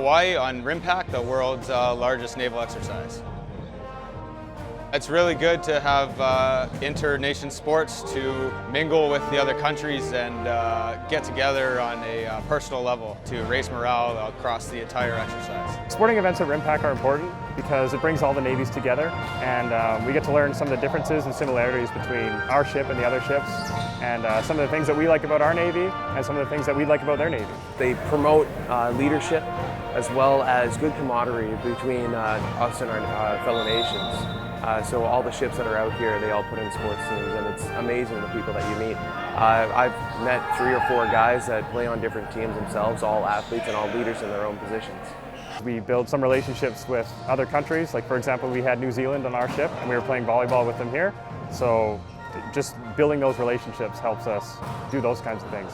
Hawaii on RIMPAC, the world's largest naval exercise. It's really good to have inter-nation sports to mingle with the other countries and get together on a personal level to raise morale across the entire exercise. Sporting events at RIMPAC are important because it brings all the navies together, and we get to learn some of the differences and similarities between our ship and the other ships, and some of the things that we like about our Navy and some of the things that we like about their Navy. They promote leadership as well as good camaraderie between us and our fellow nations. So all the ships that are out here, they all put in sports teams, and it's amazing the people that you meet. I've met 3 or 4 guys that play on different teams themselves, all athletes and all leaders in their own positions. We build some relationships with other countries. Like, for example, we had New Zealand on our ship and we were playing volleyball with them here. So just building those relationships helps us do those kinds of things.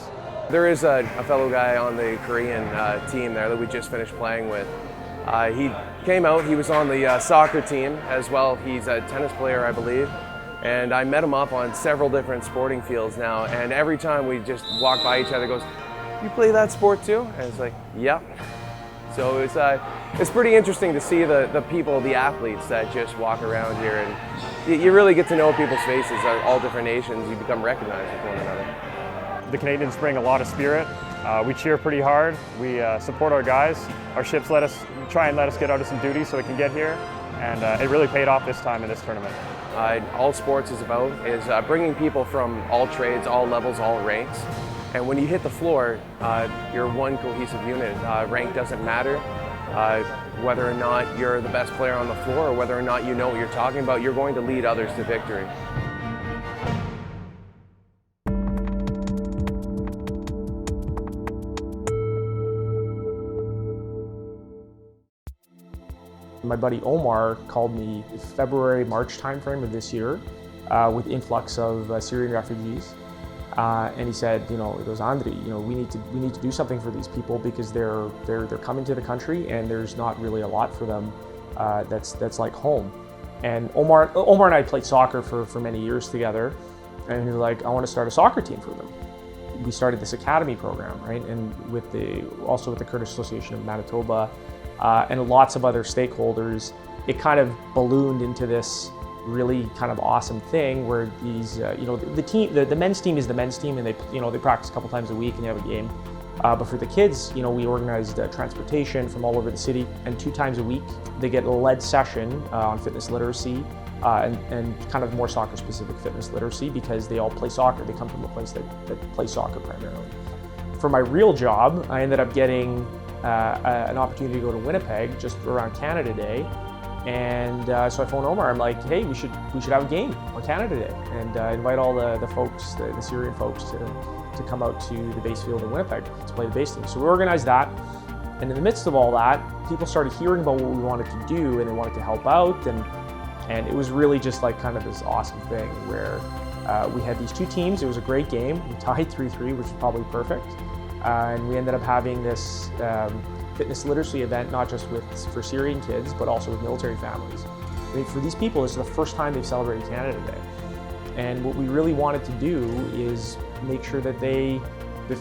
There is a fellow guy on the Korean team there that we just finished playing with. He came out, he was on the soccer team as well. He's a tennis player, I believe. And I met him up on several different sporting fields now. And every time we just walk by each other, he goes, "You play that sport too?" And it's like, "Yep." So it's pretty interesting to see the people, the athletes that just walk around here. And you really get to know people's faces, all different nations. You become recognized with one another. The Canadians bring a lot of spirit. We cheer pretty hard. We support our guys. Our ships try and let us get out of some duty so we can get here. And it really paid off this time in this tournament. All sports is about is bringing people from all trades, all levels, all ranks. And when you hit the floor, you're one cohesive unit. Rank doesn't matter. Whether or not you're the best player on the floor or whether or not you know what you're talking about, you're going to lead others to victory. My buddy Omar called me February, March timeframe of this year with influx of Syrian refugees. And he said, he goes, "Andri, we need to do something for these people because they're coming to the country and there's not really a lot for them that's like home." And Omar and I played soccer for many years together, and he was like, "I want to start a soccer team for them." We started this academy program, right? And also with the Kurdish Association of Manitoba and lots of other stakeholders, it kind of ballooned into this really kind of awesome thing where these, the men's team is the men's team, and they practice a couple times a week and they have a game. But for the kids, we organized transportation from all over the city, and 2 times a week they get a lead session on fitness literacy and kind of more soccer-specific fitness literacy because they all play soccer. They come from a place that plays soccer primarily. For my real job, I ended up getting an opportunity to go to Winnipeg just around Canada Day. And so I phoned Omar. I'm like, "Hey, we should have a game on Canada Day and invite all the folks, the Syrian folks, to come out to the base field in Winnipeg to play the base team." So we organized that, and in the midst of all that, people started hearing about what we wanted to do, and they wanted to help out, and it was really just like kind of this awesome thing where we had these 2 teams. It was a great game. We tied 3-3, which was probably perfect, and we ended up having this fitness literacy event, not just for Syrian kids, but also with military families. I mean, for these people, it's the first time they've celebrated Canada Day. And what we really wanted to do is make sure that they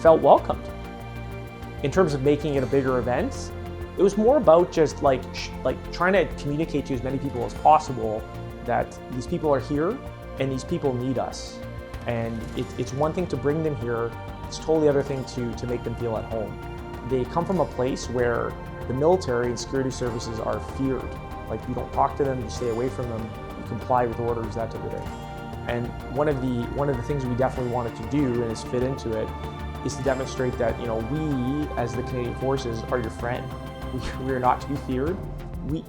felt welcomed. In terms of making it a bigger event, it was more about just like trying to communicate to as many people as possible that these people are here and these people need us. And it's one thing to bring them here, it's a totally other thing to make them feel at home. They come from a place where the military and security services are feared. Like, you don't talk to them, you stay away from them, you comply with orders, that type of thing. And one of the things we definitely wanted to do, and is fit into it, is to demonstrate that we, as the Canadian Forces, are your friend. We are not to be feared.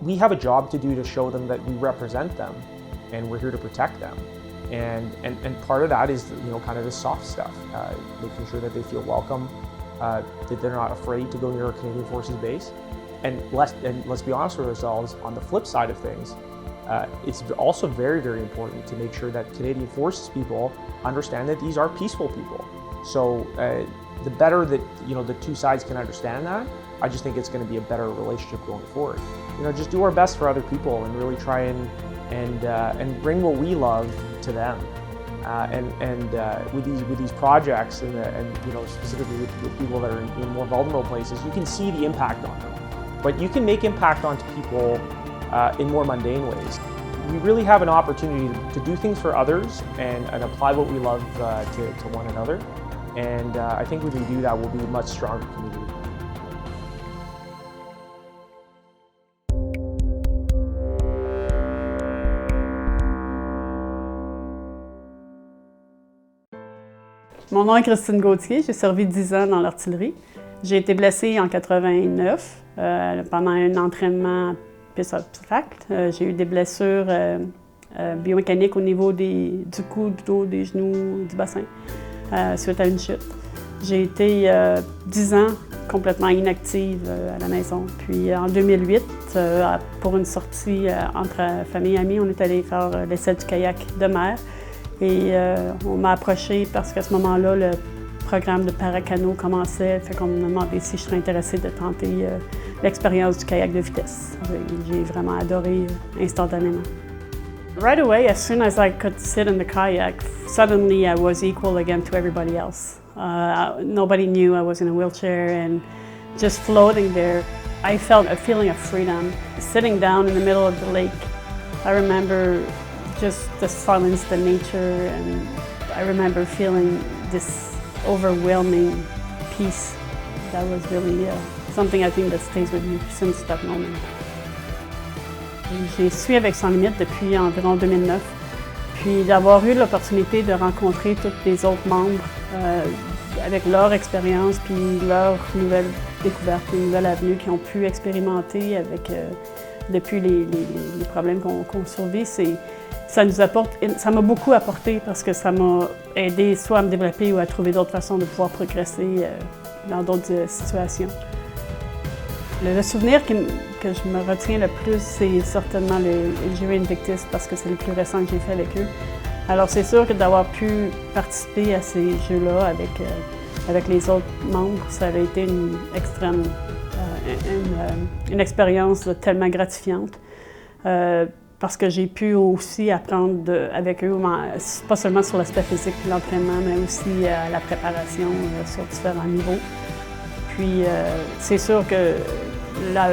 We have a job to do to show them that we represent them, and we're here to protect them. And part of that is kind of the soft stuff, making sure that they feel welcome. That they're not afraid to go near a Canadian Forces base. And let's be honest with ourselves, on the flip side of things, it's also very, very important to make sure that Canadian Forces people understand that these are peaceful people. So the better that the 2 sides can understand that, I just think it's going to be a better relationship going forward. Just do our best for other people and really try and bring what we love to them. With these projects and specifically with people that are in more vulnerable places, you can see the impact on them. but you can make impact onto people in more mundane ways. We really have an opportunity to do things for others and apply what we love to one another. And I think when we do that, we'll be a much stronger community. Mon nom est Christine Gauthier, j'ai servi 10 ans dans l'artillerie. J'ai été blessée en 89 pendant un entraînement piste obstacle. J'ai eu des blessures biomécaniques au niveau du cou, du dos, des genoux, du bassin suite à une chute. J'ai été 10 ans complètement inactive à la maison. Puis en 2008, pour une sortie entre famille et amis, on est allé faire l'essai du kayak de mer. Et on m'a approchée parce qu'à ce moment-là, le programme de paracano commençait. Fait qu'on m'a demandé si je serais intéressée de tenter l'expérience du kayak de vitesse. J'ai vraiment adoré instantanément. Right away, as soon as I could sit in the kayak, suddenly I was equal again to everybody else. Nobody knew I was in a wheelchair, and just floating there, I felt a feeling of freedom. Sitting down in the middle of the lake, I remember just the silence, the nature, and I remember feeling this overwhelming peace. That was really something I think that stays with me since that moment. J'ai suivi avec Sans Limites depuis environ 2009, puis d'avoir eu l'opportunité de rencontrer tous les autres membres avec leur expérience puis leur nouvelle découverte, une nouvelle avenue qu'ils ont pu expérimenter avec depuis les problèmes qu'on survit. Ça m'a beaucoup apporté parce que ça m'a aidé soit à me développer ou à trouver d'autres façons de pouvoir progresser dans d'autres situations. Le souvenir que je me retiens le plus, c'est certainement le Jeux Invictus parce que c'est le plus récent que j'ai fait avec eux. Alors c'est sûr que d'avoir pu participer à ces Jeux-là avec les autres membres, ça avait été une expérience tellement gratifiante. Parce que j'ai pu aussi apprendre avec eux, pas seulement sur l'aspect physique de l'entraînement, mais aussi la préparation sur différents niveaux. Puis c'est sûr que la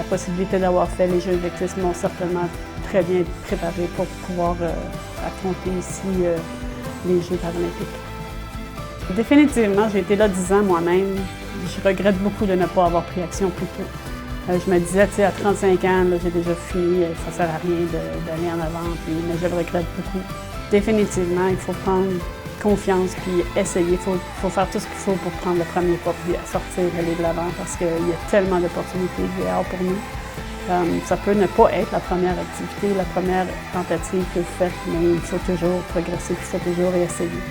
possibilité d'avoir fait les Jeux Invictus m'ont certainement très bien préparé pour pouvoir affronter ici les Jeux paralympiques. Définitivement, j'ai été là 10 ans moi-même. Je regrette beaucoup de ne pas avoir pris action plus tôt. Je me disais, tu sais, à 35 ans, j'ai déjà fini, ça ne sert à rien d'aller en avant, mais je le regrette beaucoup. Définitivement, il faut prendre confiance puis essayer. Il faut faire tout ce qu'il faut pour prendre le premier pas puis sortir, aller de l'avant parce qu'il y a tellement d'opportunités dehors pour nous. Ça peut ne pas être la première activité, la première tentative que vous faites, mais il faut toujours progresser, il faut toujours essayer.